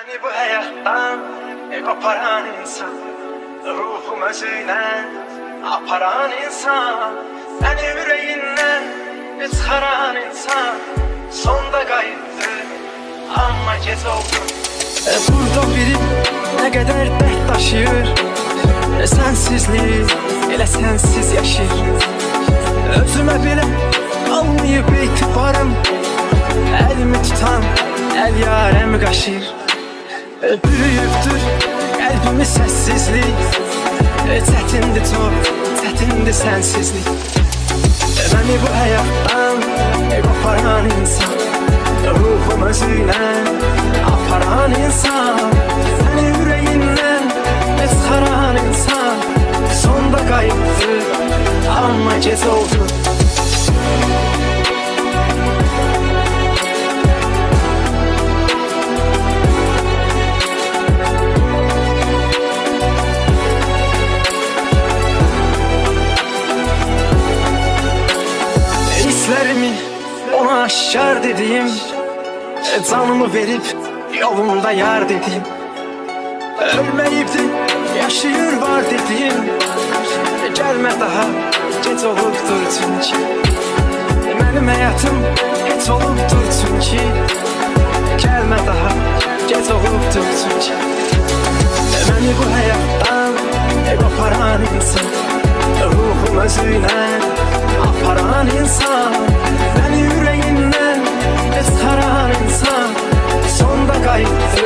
Beni bu hayattan koparan insan, ruhum özüyle aparan insan, beni yüreğinden çıkaran insan, sonda kayıptı ama gec oldu. Burada biri ne kadar dert taşıyır, sensizlik elə sensiz yaşayır. Özüme bile almayıp itibarım, elimi tutan el yaremi qaşır. Büyüktür kalbimi sessizlik, çətindir çok, çətindir sensizlik. Beni bu hayattan koparan insan, ruhum özüyle aparan insan, beni yüreğinden çıkaran insan, sonda kayıptır ama gec oldu. Hislerimi ona aşkar dediğim, canımı verip yolunda yar dediğim, ölmeyip de yaşayır var dediğim, gelme daha gec olubdur çünkü, benim hayatım hiç olubdur çünkü, gelme daha gec olubdur çünkü. Beni bu hayattan koparan insan, ruhum özüyle aparan insan, beni yüreğinden çıkaran insan, sonda kayıptı